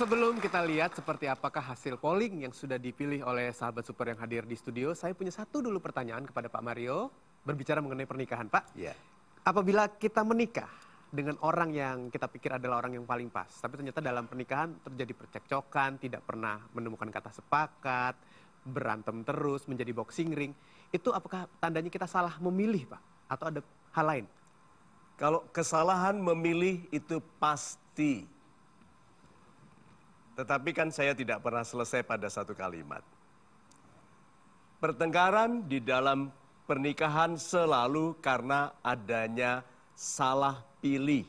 Sebelum kita lihat seperti apakah hasil polling yang sudah dipilih oleh sahabat super yang hadir di studio, saya punya satu dulu pertanyaan kepada Pak Mario, berbicara mengenai pernikahan, Pak. Iya. Apabila kita menikah dengan orang yang kita pikir adalah orang yang paling pas, tapi ternyata dalam pernikahan terjadi percekcokan, tidak pernah menemukan kata sepakat, berantem terus, menjadi boxing ring, itu apakah tandanya kita salah memilih, Pak? Atau ada hal lain? Kalau kesalahan memilih itu pasti. Tetapi kan saya tidak pernah selesai pada satu kalimat. Pertengkaran di dalam pernikahan selalu karena adanya salah pilih.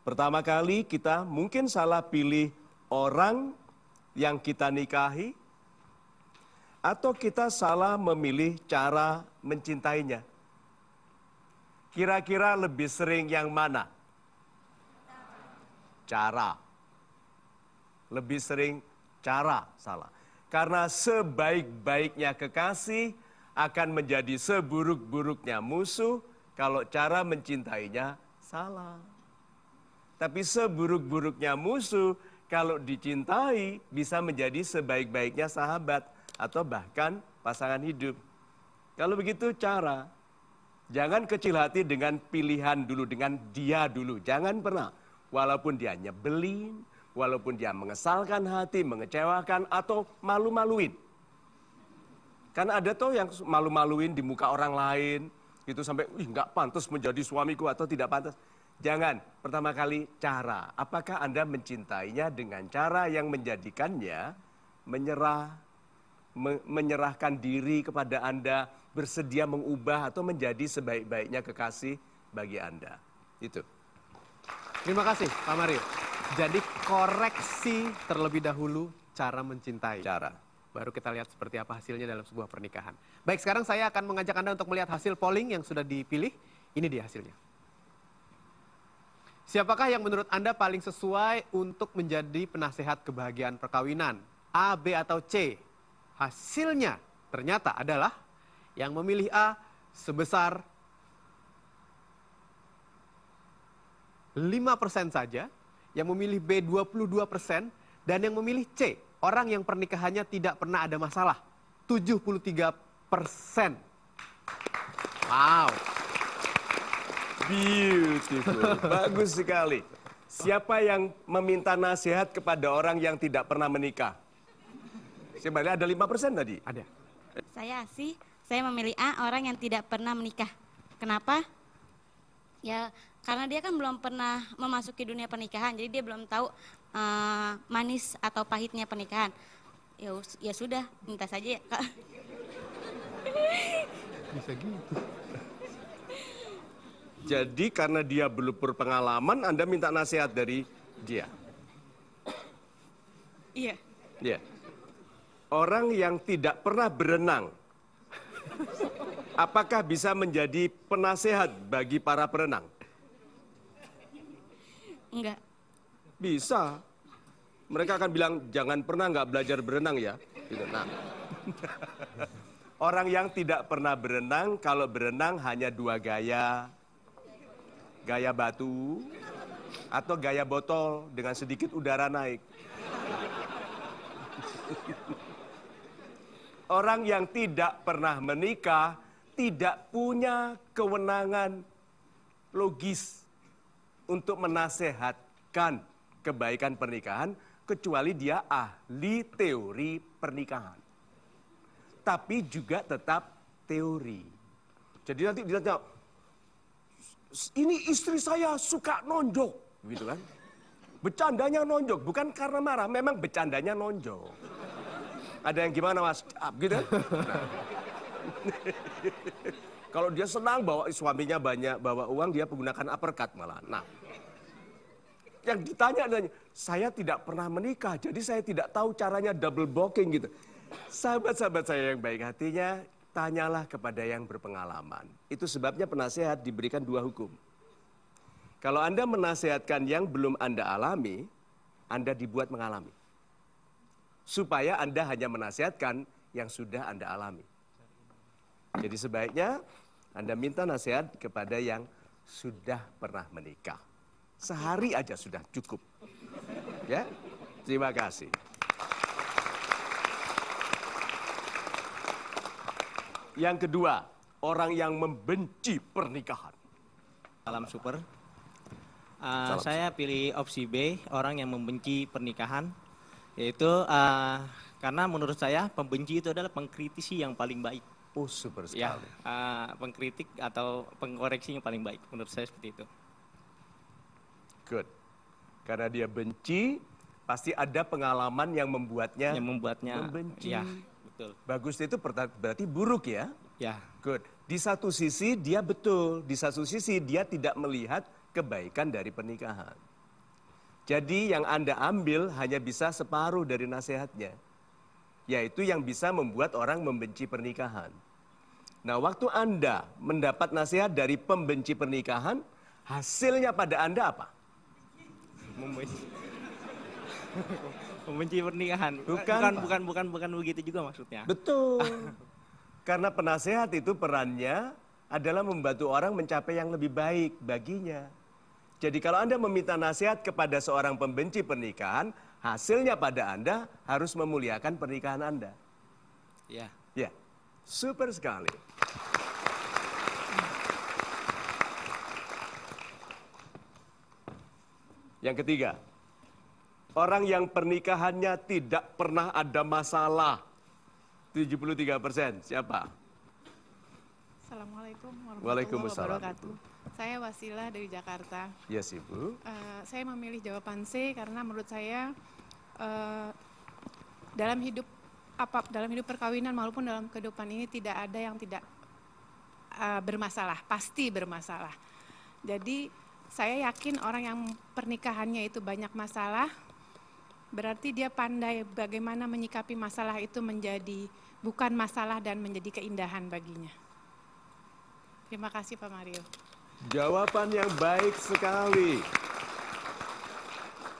Pertama kali kita mungkin salah pilih orang yang kita nikahi, atau kita salah memilih cara mencintainya. Kira-kira lebih sering yang mana? Cara. Lebih sering cara salah. Karena sebaik-baiknya kekasih akan menjadi seburuk-buruknya musuh kalau cara mencintainya salah. Tapi seburuk-buruknya musuh kalau dicintai bisa menjadi sebaik-baiknya sahabat atau bahkan pasangan hidup. Kalau begitu cara, jangan kecil hati dengan pilihan dulu, dengan dia dulu. Jangan pernah, walaupun dia nyebelin, walaupun dia mengesalkan hati, mengecewakan, atau malu-maluin. Kan ada tuh yang malu-maluin di muka orang lain, gitu sampai, nggak pantas menjadi suamiku atau tidak pantas. Jangan, pertama kali cara. Apakah Anda mencintainya dengan cara yang menjadikannya menyerahkan diri kepada Anda, bersedia mengubah atau menjadi sebaik-baiknya kekasih bagi Anda. Itu. Terima kasih, Pak Mario. Jadi koreksi terlebih dahulu cara mencintai. Cara. Baru kita lihat seperti apa hasilnya dalam sebuah pernikahan. Baik, sekarang saya akan mengajak Anda untuk melihat hasil polling yang sudah dipilih. Ini dia hasilnya. Siapakah yang menurut Anda paling sesuai untuk menjadi penasehat kebahagiaan perkawinan? A, B, atau C? Hasilnya ternyata adalah yang memilih A sebesar 5% saja, yang memilih B 22%, dan yang memilih C, orang yang pernikahannya tidak pernah ada masalah, 73%. Wow. Beautiful, bagus sekali. Siapa yang meminta nasihat kepada orang yang tidak pernah menikah? Sebenarnya ada 5% tadi? Ada. Saya memilih A, orang yang tidak pernah menikah. Kenapa? Ya, karena dia kan belum pernah memasuki dunia pernikahan, jadi dia belum tahu manis atau pahitnya pernikahan. Ya sudah, minta saja ya, Kak. Bisa gitu. Jadi karena dia belum berpengalaman, Anda minta nasihat dari dia? Iya. Iya. Orang yang tidak pernah berenang, apakah bisa menjadi penasehat bagi para perenang? Enggak. Bisa. Mereka akan bilang, jangan pernah nggak belajar berenang ya. Gitu. Nah. Orang yang tidak pernah berenang, kalau berenang hanya dua gaya. Gaya batu, atau gaya botol dengan sedikit udara naik. Orang yang tidak pernah menikah, tidak punya kewenangan logis untuk menasehatkan kebaikan pernikahan, kecuali dia ahli teori pernikahan. Tapi juga tetap teori. Jadi nanti ditanya, ini istri saya suka nonjok, gitu kan? Bercandanya nonjok, bukan karena marah, memang bercandanya nonjok. Ada yang gimana mas? Gitu kan? Nah. Kalau dia senang bawa suaminya banyak bawa uang, dia menggunakan uppercut malah. Nah, yang ditanya adalah, saya tidak pernah menikah, jadi saya tidak tahu caranya double booking gitu. Sahabat-sahabat saya yang baik hatinya, tanyalah kepada yang berpengalaman. Itu sebabnya penasehat diberikan dua hukum. Kalau Anda menasehatkan yang belum Anda alami, Anda dibuat mengalami. Supaya Anda hanya menasehatkan yang sudah Anda alami. Jadi sebaiknya Anda minta nasihat kepada yang sudah pernah menikah. Sehari aja sudah cukup. Ya. Terima kasih. Yang kedua, orang yang membenci pernikahan. Salam super. Saya pilih opsi B, orang yang membenci pernikahan. Yaitu karena menurut saya pembenci itu adalah pengkritisi yang paling baik. Oh, super Ya, sekali. pengkritik atau pengkoreksi yang paling baik. Menurut saya seperti itu. Good. Karena dia benci, pasti ada pengalaman yang membuatnya Yang membuatnya membenci. Ya, betul. Bagus itu berarti buruk ya? Ya, Good. Di satu sisi dia betul, di satu sisi dia tidak melihat kebaikan dari pernikahan. Jadi yang Anda ambil hanya bisa separuh dari nasihatnya. Yaitu yang bisa membuat orang membenci pernikahan. Nah, waktu Anda mendapat nasihat dari pembenci pernikahan, hasilnya pada Anda apa? membenci pernikahan. Bukan begitu juga maksudnya. Betul. Karena penasehat itu perannya adalah membantu orang mencapai yang lebih baik baginya. Jadi kalau Anda meminta nasihat kepada seorang pembenci pernikahan, hasilnya pada Anda harus memuliakan pernikahan Anda. Ya. Ya, super sekali. Yang ketiga, orang yang pernikahannya tidak pernah ada masalah. 73%, siapa? Assalamualaikum warahmatullahi Waalaikumsalam. wabarakatuh. Saya Wasilah dari Jakarta. Yes, Ibu. Saya memilih jawaban C karena menurut saya dalam hidup perkawinan maupun dalam kehidupan ini tidak ada yang tidak bermasalah, pasti bermasalah. Jadi saya yakin orang yang pernikahannya itu banyak masalah, berarti dia pandai bagaimana menyikapi masalah itu menjadi bukan masalah dan menjadi keindahan baginya. Terima kasih Pak Mario. Jawaban yang baik sekali.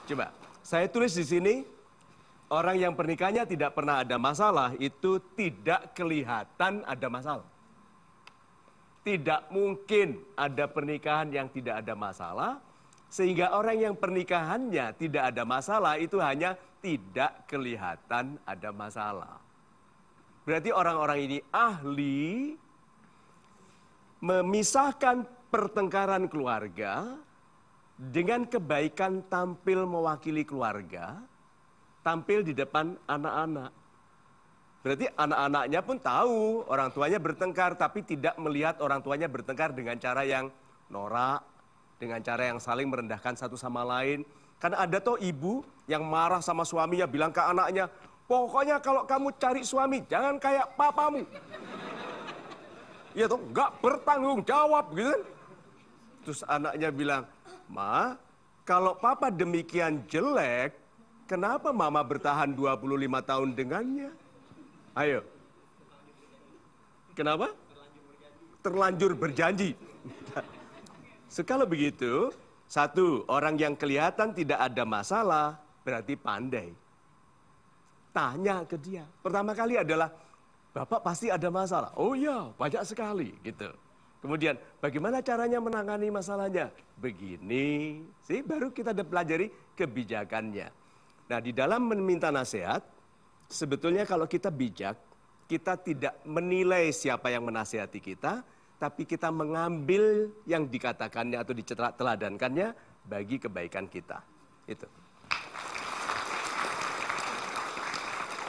Coba, saya tulis di sini, orang yang pernikahannya tidak pernah ada masalah, itu tidak kelihatan ada masalah. Tidak mungkin ada pernikahan yang tidak ada masalah, sehingga orang yang pernikahannya tidak ada masalah, itu hanya tidak kelihatan ada masalah. Berarti orang-orang ini ahli memisahkan pertengkaran keluarga dengan kebaikan tampil mewakili keluarga, tampil di depan anak-anak. Berarti anak-anaknya pun tahu orang tuanya bertengkar, tapi tidak melihat orang tuanya bertengkar dengan cara yang norak, dengan cara yang saling merendahkan satu sama lain. Karena ada toh ibu yang marah sama suaminya bilang ke anaknya, pokoknya kalau kamu cari suami jangan kayak papamu. Iya toh, nggak bertanggung jawab gitu kan. Terus anaknya bilang, Ma, kalau papa demikian jelek, kenapa mama bertahan 25 tahun dengannya? Ayo. Kenapa? Terlanjur berjanji. Sekali begitu, satu, orang yang kelihatan tidak ada masalah, berarti pandai. Tanya ke dia. Pertama kali adalah, Bapak pasti ada masalah. Oh iya, banyak sekali gitu. Kemudian bagaimana caranya menangani masalahnya? Begini, sih baru kita pelajari kebijakannya. Nah, di dalam meminta nasihat, sebetulnya kalau kita bijak, kita tidak menilai siapa yang menasihati kita, tapi kita mengambil yang dikatakannya atau diteladankannya bagi kebaikan kita. Itu.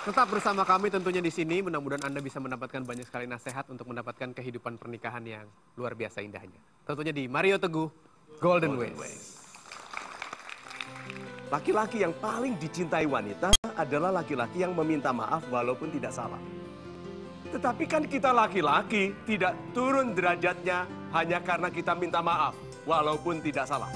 Tetap bersama kami tentunya di sini, mudah-mudahan Anda bisa mendapatkan banyak sekali nasihat untuk mendapatkan kehidupan pernikahan yang luar biasa indahnya. Tentunya di Mario Teguh, Golden Ways. Laki-laki yang paling dicintai wanita adalah laki-laki yang meminta maaf walaupun tidak salah. Tetapi kan kita laki-laki tidak turun derajatnya hanya karena kita minta maaf walaupun tidak salah.